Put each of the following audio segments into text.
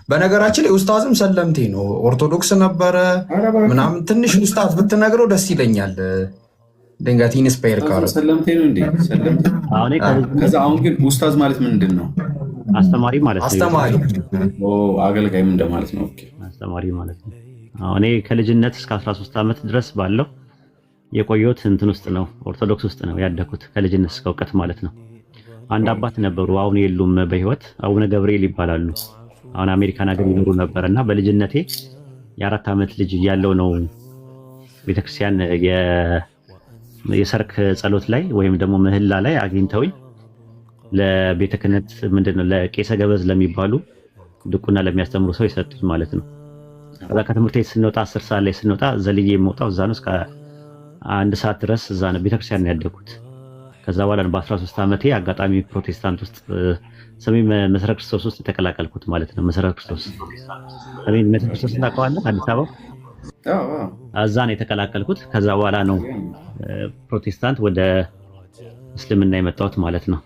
በነገራችን ላይ ኡስታዝም ሰለምቴ ነው፣ ኦርቶዶክስ ነበረ ምናምን። ትንሽ ኡስታዝ ብትነግረው ደስ ይለኛል። ድንገት ኢንስፓየር ካረ ሰለምቴ ነው እንዴ? ሰለምቴ። ከዛ አሁን ግን ኡስታዝ ማለት ምንድን ነው? አስተማሪ ማለት ነው። አስተማሪ አገልጋይም እንደማለት ነው። ኦኬ አስተማሪ ማለት ነው። እኔ ከልጅነት እስከ 13 ዓመት ድረስ ባለው የቆየሁት እንትን ውስጥ ነው፣ ኦርቶዶክስ ውስጥ ነው ያደኩት፣ ከልጅነት እስከ እውቀት ማለት ነው። አንድ አባት ነበሩ፣ አሁን የሉም በህይወት፣ አቡነ ገብርኤል ይባላሉ። አሁን አሜሪካን ሀገር ይኖሩ ነበርና በልጅነቴ የ4 ዓመት ልጅ ያለው ነው ቤተክርስቲያን የሰርክ ጸሎት ላይ ወይም ደግሞ ምህላ ላይ አግኝተውኝ ለቤተ ክህነት ምንድነው ለቄሰ ገበዝ ለሚባሉ ድቁና ለሚያስተምሩ ሰው የሰጡኝ ማለት ነው። ከዛ ከትምህርት ቤት ስንወጣ 10 ሰዓት ላይ ስንወጣ ዘልዬ የምወጣው እዛ ነው። እስከ 1 ሰዓት ድረስ እዛ ነው ቤተክርስቲያን ያደግኩት። ከዛ በኋላ በ13 ዓመቴ አጋጣሚ ፕሮቴስታንት ውስጥ ሰሜን መሰረተ ክርስቶስ ውስጥ የተቀላቀልኩት ማለት ነው። መሰረተ ክርስቶስ ሰሜን መሰረተ ክርስቶስ ታውቀዋለህ? አዲስ አበባ እዛ ነው የተቀላቀልኩት። ከዛ በኋላ ነው ፕሮቴስታንት ወደ እስልምና የመጣሁት ማለት ነው።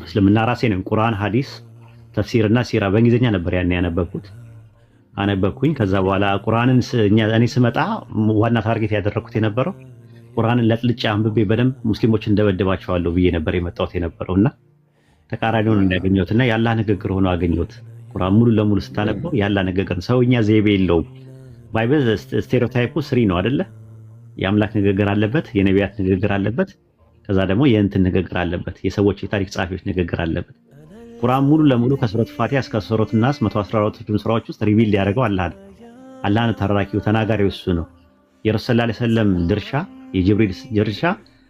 እስልምና ራሴ ነው ቁርአን፣ ሐዲስ፣ ተፍሲርና ሲራ በእንግሊዝኛ ነበር ያን ያነበብኩት። አነበብኩኝ። ከዛ በኋላ ቁርአንን እኔ ስመጣ ዋና ታርጌት ያደረኩት የነበረው ቁርአንን ለጥልጫ አንብቤ በደንብ ሙስሊሞች እንደበደባቸዋለሁ ብዬ ነበር የመጣሁት የነበረውና ተቃራኒውን እንዳገኘሁትና የአላህ ንግግር ሆኖ አገኘሁት። ቁርአን ሙሉ ለሙሉ ስታነበው የአላህ ንግግር ሰውኛ ዘይቤ የለውም። ባይብል ስቴሪዮታይፑ ስሪ ነው አይደለ? የአምላክ ንግግር አለበት፣ የነቢያት ንግግር አለበት፣ ከዛ ደግሞ የእንትን ንግግር አለበት፣ የሰዎች የታሪክ ጸሐፊዎች ንግግር አለበት። ቁርአን ሙሉ ለሙሉ ከሱረት ፋቲሃ እስከ ሱረት ናስ 114ቱን ሱራዎች ውስጥ ሪቪል ያደረገው አላህ ነው። አላህ ነው ተራኪው፣ ተናጋሪው እሱ ነው። የረሱል ሰለላሁ ዐለይሂ ወሰለም ድርሻ፣ የጅብሪል ድርሻ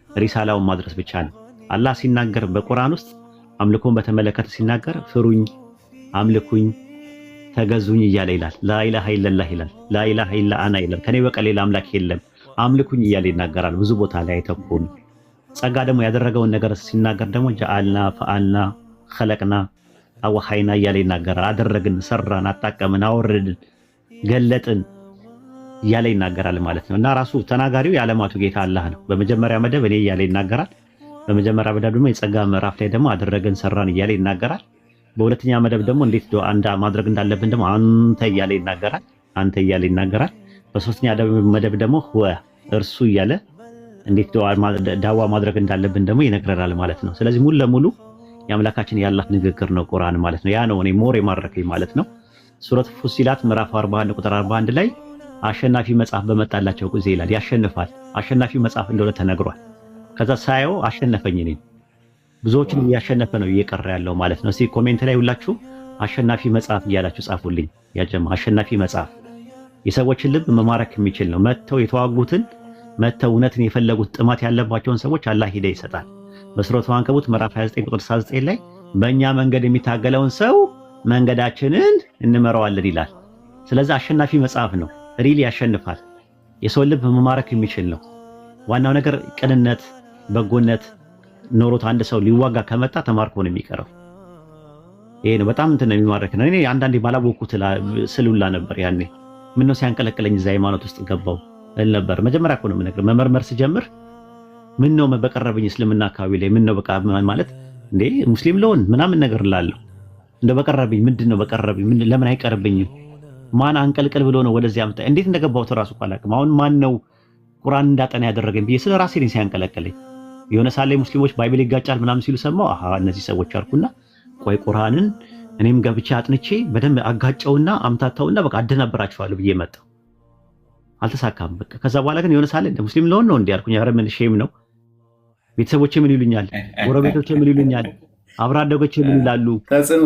ሪሳላውን ማድረስ ብቻ ነው። አላህ ሲናገር በቁርአን ውስጥ አምልኮን በተመለከተ ሲናገር ፍሩኝ፣ አምልኩኝ፣ ተገዙኝ እያለ ይላል። ላኢላሃ ኢለላህ ይላል። ላኢላሃ ኢላ አና ይላል። ከኔ በቀር ሌላ አምላክ የለም አምልኩኝ እያለ ይናገራል። ብዙ ቦታ ላይ አይተኩም። ጸጋ ደግሞ ያደረገውን ነገር ሲናገር ደግሞ ጀአልና ፈአልና ኸለቅና አወሃይና እያለ ይናገራል። አደረግን፣ ሰራን፣ አጣቀምን፣ አወረድን፣ ገለጥን እያለ ይናገራል ማለት ነው። እና ራሱ ተናጋሪው የዓለማቱ ጌታ አላህ ነው። በመጀመሪያ መደብ እኔ እያለ ይናገራል። በመጀመሪያ መደብ ደግሞ የጸጋ ምዕራፍ ላይ ደግሞ አደረግን፣ ሰራን እያለ ይናገራል። በሁለተኛ መደብ ደግሞ እንዴት ዱዓ ማድረግ እንዳለብን ደግሞ አንተ እያለ ይናገራል። አንተ እያለ ይናገራል። በሶስተኛ መደብ ደግሞ ሁወ እርሱ እያለ እንዴት ዳዋ ማድረግ እንዳለብን ደግሞ ይነግረናል ማለት ነው። ስለዚህ ሙሉ ለሙሉ የአምላካችን የአላህ ንግግር ነው ቁርአን ማለት ነው። ያ ነው እኔ ሞር የማረከኝ ማለት ነው። ሱረት ፉሲላት ምዕራፍ 41 ቁጥር 41 ላይ አሸናፊ መጽሐፍ በመጣላቸው ጊዜ ይላል። ያሸንፋል። አሸናፊ መጽሐፍ እንደሆነ ተነግሯል። ከዛ ሳየው አሸነፈኝ። እኔ ብዙዎችን እያሸነፈ ነው እየቀረ ያለው ማለት ነው። እስኪ ኮሜንት ላይ ሁላችሁ አሸናፊ መጽሐፍ እያላችሁ ጻፉልኝ። ያጀማ አሸናፊ መጽሐፍ የሰዎችን ልብ መማረክ የሚችል ነው። መተው የተዋጉትን መተው እውነትን የፈለጉት ጥማት ያለባቸውን ሰዎች አላህ ሂዳ ይሰጣል። በሱረቱ አንከቡት ምዕራፍ 29 ቁጥር 69 ላይ በእኛ መንገድ የሚታገለውን ሰው መንገዳችንን እንመራዋለን ይላል። ስለዚህ አሸናፊ መጽሐፍ ነው። ሪሊ ያሸንፋል። የሰው ልብ መማረክ የሚችል ነው። ዋናው ነገር ቅንነት፣ በጎነት ኖሮት አንድ ሰው ሊዋጋ ከመጣ ተማርኮ ነው የሚቀረው። ይሄ ነው በጣም እንትን የሚማረክ ነው። እኔ አንዳንዴ ባላወኩት ስሉላ ነበር ያኔ ምነው ሲያንቀለቅለኝ እዛ ሃይማኖት ውስጥ ገባው እል ነበር። መጀመሪያ እኮ ነው የምነግርህ መመርመር ስጀምር ምነው በቀረብኝ እስልምና አካባቢ ላይ ምነው በቃ ማለት እንዴ ሙስሊም ለውን ምናምን ነገር ላለው እንደ በቀረብኝ ምንድነው በቀረብኝ ምን ለምን አይቀርብኝም? ማን አንቀልቅል ብሎ ነው ወደዚህ አመጣ? እንዴት እንደገባው ተራሱ አላውቅም። አሁን ማን ነው ቁርአን እንዳጠና ያደረገኝ ብዬ ስለ ራሴ ነኝ ሲያንቀለቅለኝ። የሆነ ሳለ ሙስሊሞች ባይብል ይጋጫል ምናምን ሲሉ ሰማው። አሃ እነዚህ ሰዎች አልኩና ቆይ ቁርአንን እኔም ገብቼ አጥንቼ በደንብ አጋጨውና አምታታውና በቃ አደናበራቸዋለሁ ብዬ መጣሁ። አልተሳካም በቃ። ከዛ በኋላ ግን የሆነ ሳለ እንደ ሙስሊም ለሆን ነው እንዴ አልኩኝ። ኧረ ምን ሼም ነው። ቤተሰቦቼ ምን ይሉኛል? ጎረቤቶቼ ምን ይሉኛል? አብራ አደጎቼ ምን ይላሉ?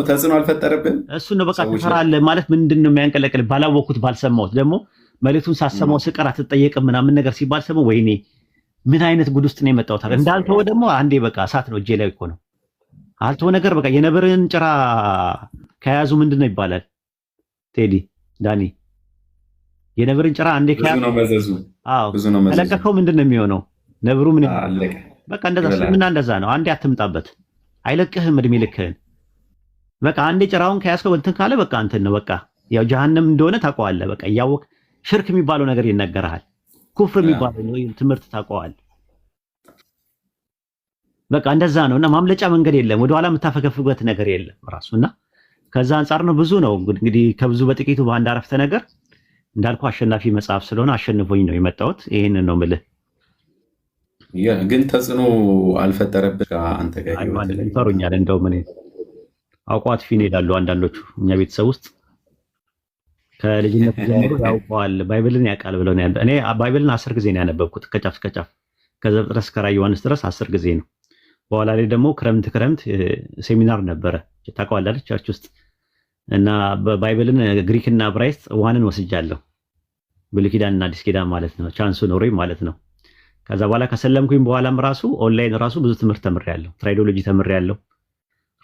ተጽዕኖ አልፈጠረብን? እሱ ነው በቃ ትፈራለህ ማለት ምንድነው የሚያንቀለቅል? ባላወኩት ባልሰማሁት ደግሞ መልእክቱን ሳሰማው ስቀር አትጠየቅም ምናምን ነገር ሲባል ሰማው። ወይኔ ምን አይነት ጉድ ውስጥ ነው የመጣሁት። እንዳልተወ ደግሞ አንዴ በቃ እሳት ነው እጄ ላይ እኮ ነው አልተወ ነገር በቃ የነብርን ጭራ ከያዙ ምንድነው ይባላል? ቴዲ ዳኒ የነብርን ጭራ አንዴ ከያዙ ነው መዘዙ። አዎ ከለቀቀው ምንድነው የሚሆነው? ነብሩ ምን በቃ እንደዛ ስለምና እንደዛ ነው። አንዴ አትምጣበት አይለቅህም እድሜ ልክህን። በቃ አንዴ ጭራውን ከያዝከው እንትን ካለ በቃ እንትን ነው በቃ ያው ጀሃነም እንደሆነ ታውቀዋለህ። በቃ እያወቅህ ሽርክ የሚባለው ነገር ይነገርሃል። ኩፍር የሚባለው ነው ትምህርት ታውቀዋለህ። በቃ እንደዛ ነው እና ማምለጫ መንገድ የለም። ወደኋላ የምታፈገፍበት ነገር የለም ራሱና ከዛ አንጻር ነው ብዙ ነው እንግዲህ ከብዙ በጥቂቱ በአንድ አረፍተ ነገር እንዳልኩ አሸናፊ መጽሐፍ ስለሆነ አሸንፎኝ ነው የመጣሁት። ይሄንን ነው የምልህ። ግን ተጽዕኖ አልፈጠረብህ አንተ ጋር? ይፈሩኛል። እንደውም እኔ አውቋት ፊን ይላሉ አንዳንዶቹ እኛ ቤተሰብ ውስጥ ከልጅነት ጀምሮ ያውቀዋል ባይብልን ያውቃል ብለው ነው። እኔ ባይብልን 10 ጊዜ ነው ያነበብኩት ከጫፍ እስከ ጫፍ ከዘፍጥረት እስከ ራዕየ ዮሐንስ ድረስ 10 ጊዜ ነው። በኋላ ላይ ደግሞ ክረምት ሴሚናር ነበረ ታውቀዋለህ አይደል? ቸርች ውስጥ እና በባይብልን ግሪክና ዕብራይስጥ ዋንን ወስጃለሁ። ብሉይ ኪዳን እና አዲስ ኪዳን ማለት ነው። ቻንሱ ኖሮኝ ማለት ነው። ከዛ በኋላ ከሰለምኩኝ በኋላም ራሱ ኦንላይን ራሱ ብዙ ትምህርት ተምሬያለሁ። ትራይዶሎጂ ተምሬያለሁ፣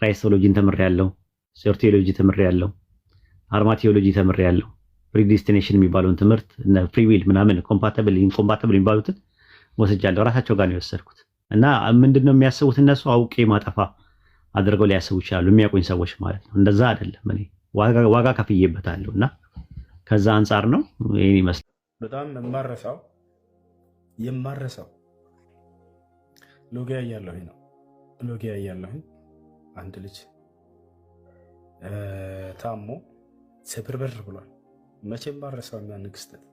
ክራይስቶሎጂን ተምሬያለሁ፣ ሶርቴዎሎጂ ተምሬያለሁ፣ አርማቲዮሎጂ ተምሬያለሁ። ፕሪዲስቲኔሽን የሚባለውን ትምህርት እና ፍሪ ዊል ምናምን ኮምፓቲብል ኢንኮምፓቲብል የሚባሉትን ወስጃለሁ። ራሳቸው ጋር ነው የወሰድኩት። እና ምንድነው የሚያስቡት እነሱ አውቄ ማጠፋ አድርገው ሊያስቡ ይችላሉ፣ የሚያውቁኝ ሰዎች ማለት ነው። እንደዛ አይደለም። እኔ ዋጋ ከፍዬበታለሁ እና ከዛ አንጻር ነው ይሄን ይመስላል። በጣም የማረሳው ሎጊያ እያለሁኝ ነው። ሎጊያ እያለሁኝ አንድ ልጅ ታሞ ስብርብር ብሏል። መቼም ማረሳው ያን ክስተት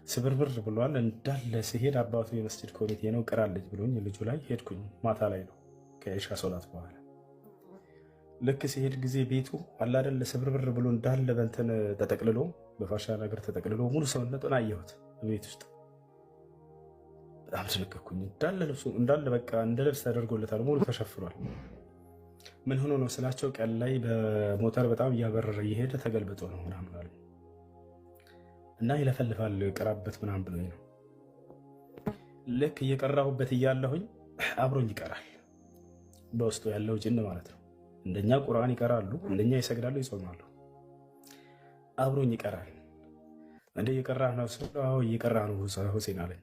ስብርብር ብሏል። እንዳለ ሲሄድ አባቱ የመስጂድ ኮሚቴ ነው ቅራልኝ ብሎኝ ልጁ ላይ ሄድኩኝ። ማታ ላይ ነው ከኢሻ ሶላት በኋላ ልክ ሲሄድ ጊዜ ቤቱ አላደለ ስብርብር ብሎ እንዳለ በእንትን ተጠቅልሎ በፋሻ ነገር ተጠቅልሎ ሙሉ ሰውነቱን አየሁት ቤት ውስጥ። በጣም ተነቀኩኝ። እንዳለ በቃ እንደ ልብስ ተደርጎለታል፣ ሙሉ ተሸፍኗል። ምን ሆኖ ነው ስላቸው ቀን ላይ በሞተር በጣም እያበረረ እየሄደ ተገልብጦ ነው ምናምን አለ እና ይለፈልፋል ቅራበት ምናምን ብሎኝ ነው። ልክ እየቀራሁበት እያለሁኝ አብሮኝ ይቀራል። በውስጡ ያለው ጅን ማለት ነው። እንደኛ ቁርአን ይቀራሉ፣ እንደኛ ይሰግዳሉ፣ ይጾማሉ። አብሮኝ ይቀራል። እንደ እየቀራህ ነው ስለው አዎ እየቀራህ ነው ሁሴን አለኝ።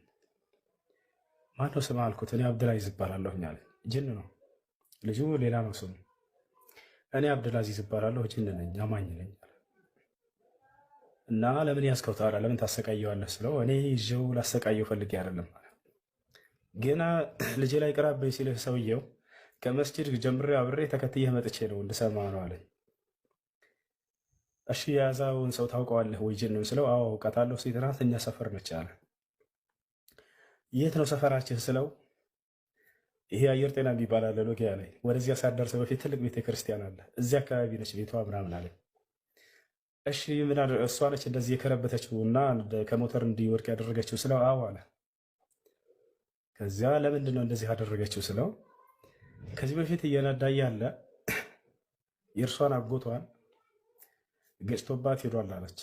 ማነው ስም አልኩት። እኔ አብዱልአዚዝ እባላለሁኝ አለኝ። ጅን ነው ልጁ፣ ሌላ ነው ስሙ። እኔ አብዱልአዚዝ እባላለሁ ጅን ነኝ፣ አማኝ ነኝ እና ለምን ያዝከው ታዲያ ለምን ታሰቃየዋለህ ስለው እኔ ይዤው ላሰቃየው ፈልጌ አይደለም አለ። ገና ልጄ ላይ ቅራበኝ ሲልህ ሰውየው ከመስጂድ ጀምሬ አብሬ ተከትዬ መጥቼ ነው እንድሰማ ነው አለኝ። እሺ የያዛውን ሰው ታውቀዋለህ ወይ ጅን ስለው አዎ አውቃታለሁ፣ ሴት ናት፣ እኛ ሰፈር ነች አለ። የት ነው ሰፈራችን ስለው ይሄ አየር ጤና የሚባል አለ ሎጊያ ላይ፣ ወደዚያ ሳትደርሰው በፊት ትልቅ ቤተክርስቲያን አለ፣ እዚያ አካባቢ ነች ቤቷ ምናምን አለ። እሺ ምን እሷ ነች እንደዚህ የከረበተችው እና ከሞተር እንዲወድቅ ያደረገችው ስለው አዎ አለ። ከዚያ ለምንድን ነው እንደዚህ ያደረገችው ስለው ከዚህ በፊት እየነዳ ያለ የእርሷን አጎቷን ገጭቶባት ሄዷል አለች።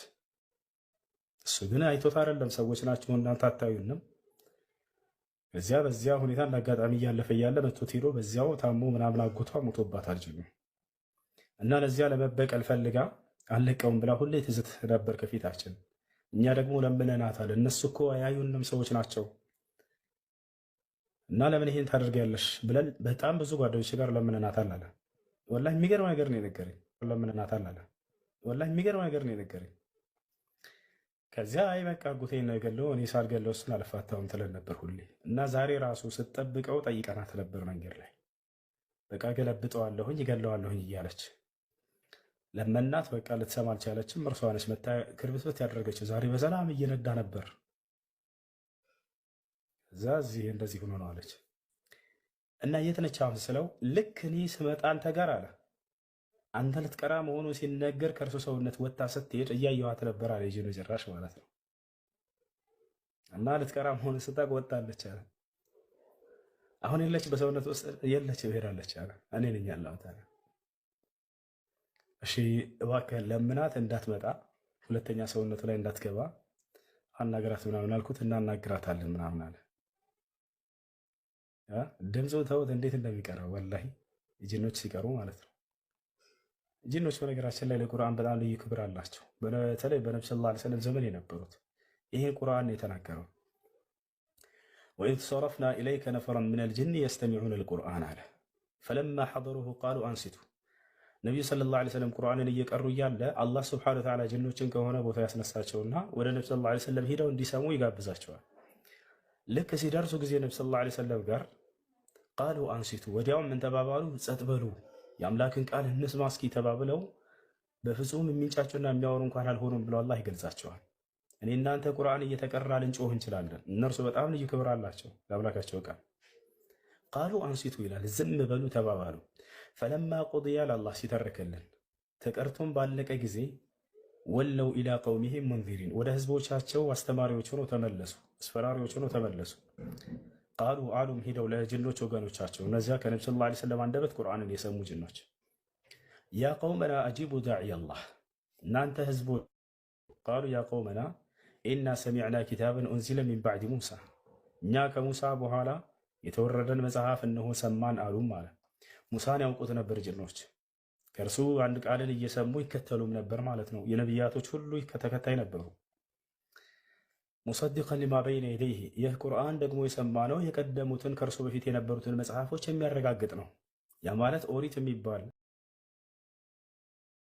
እሱ ግን አይቶት አይደለም፣ ሰዎች ናቸው እናንተ አታዩንም። በዚያ ሁኔታ እንዳጋጣሚ እያለፈ እያለ መቶት ሄዶ በዚያው ታሞ ምናምን አጎቷ ሞቶባታል ጅኑ እና ለዚያ ለመበቀል ፈልጋ አለቀውም ብላ ሁሌ ትዝት ነበር ከፊታችን። እኛ ደግሞ ለምነናታል። እነሱ እኮ ያዩንም ሰዎች ናቸው እና ለምን ይሄን ታደርጊያለሽ ብለን በጣም ብዙ ጓደኞች ጋር ለምነናታል አለ። ወላሂ የሚገርም ነገር ነው የነገረኝ። ለምነናታል አለ። ወላሂ የሚገርም ነገር ነው የነገረኝ። ከዚያ አይ በቃ አጎቴን ነው የገለው፣ እኔ ሳልገለው እሱን አልፋታውም ትለን ነበር ሁሌ እና ዛሬ ራሱ ስትጠብቀው ጠይቀናት ነበር መንገድ ላይ። በቃ ገለብጠዋለሁኝ ይገለዋለሁኝ እያለች ለመናት። በቃ ልትሰማ አልቻለችም። እርሷ ነች መታ ክርብትበት ያደረገችው። ዛሬ በሰላም እየነዳ ነበር። እዛ እዚህ እንደዚህ ሆኖ ነው አለች እና የት ነች አሁን ስለው ልክ እኔ ስመጣ አንተ ጋር አለ አንተ ልትቀራ መሆኑ ሲነገር ከእርሱ ሰውነት ወጣ ስትሄድ እያየኋት ነበር አለ። ጅኑ ጭራሽ ማለት ነው እና ልትቀራ መሆኑ ስታቅ ወጣለች አለ። አሁን የለች በሰውነት ውስጥ የለች ሄዳለች አለ። እኔ ነኝ ያለሁት አለ። እሺ እባክህን ለምናት እንዳትመጣ፣ ሁለተኛ ሰውነቱ ላይ እንዳትገባ አናግራት ምናምን አልኩት። እናናግራታለን ምናምን አለ። ድምፁ ተውት እንዴት እንደሚቀረው ወላሂ ጅኖች ሲቀሩ ማለት ነው። ጅኖች በነገራችን ላይ ለቁርአን በጣም ልዩ ክብር አላቸው። በተለይ በነብዩ ሰለላሁ ዐለይሂ ወሰለም ዘመን የነበሩት ይሄ ቁርአን የተናገረው ወኢዝ ሰረፍና ኢለይከ ነፈረን ሚነል ጅኒ የስተሚዑነ አልቁርአን አለ ፈለማ ሐضሩሁ ቃሉ አንሲቱ። ነቢዩ ሰለላሁ ዐለይሂ ወሰለም ቁርአንን እየቀሩ እያለ አላህ ሱብሓነሁ ወተዓላ ጅኖችን ከሆነ ቦታ ያስነሳቸውና ወደ ነብዩ ሰለላሁ ዐለይሂ ወሰለም ሄደው እንዲሰሙ ይጋብዛቸዋል። ልክ ሲደርሱ ጊዜ ነብዩ ሰለላሁ ዐለይሂ ወሰለም ጋር ቃሉ አንሲቱ፣ ወዲያውም ምን ተባባሉ? ጸጥ በሉ የአምላክን ቃል እንስማ እስኪ ተባብለው በፍጹም የሚንጫጩና የሚያወሩ እንኳን አልሆኑም ብሎ አላህ ይገልጻቸዋል። እኔ እናንተ ቁርአን እየተቀራ ልንጮህ እንችላለን። እነርሱ በጣም ልዩ ክብር አላቸው ለአምላካቸው ቃል። ቃሉ አንሲቱ ይላል፣ ዝም በሉ ተባባሉ። ፈለማ ቁድያ አላህ ሲተርክልን ተቀርቶም ባለቀ ጊዜ ወለው ኢላ ቀውሚሂም ሙንዚሪን ወደ ህዝቦቻቸው አስተማሪዎች ሆነው ተመለሱ፣ አስፈራሪዎች ሆነው ተመለሱ። ቃሉ አሉም ሄደው ለጅኖች ወገኖቻቸው፣ እነዚያ ከነቢ ሰለላሁ ዐለይሂ ወሰለም አንደበት ቁርአንን የሰሙ ጅኖች፣ ያ ቀውመና አጂቡ ዳዒ አላህ፣ እናንተ ህዝቦች ቃሉ ያ ቀውመና ኢና ሰሚዕና ኪታበን ኡንዚለ ሚን ባዕድ ሙሳ፣ እኛ ከሙሳ በኋላ የተወረደን መጽሐፍ እነሆ ሰማን አሉም አለ። ሙሳን ያውቁት ነበር ጅኖች፣ ከእርሱ አንድ ቃልን እየሰሙ ይከተሉም ነበር ማለት ነው። የነቢያቶች ሁሉ ተከታይ ነበሩ። ሙሰዲቀን ሊማ በይነ የደይህ፣ ይህ ቁርአን ደግሞ የሰማነው የቀደሙትን ከእርሱ በፊት የነበሩትን መጽሐፎች የሚያረጋግጥ ነው። ያ ማለት ኦሪት የሚባል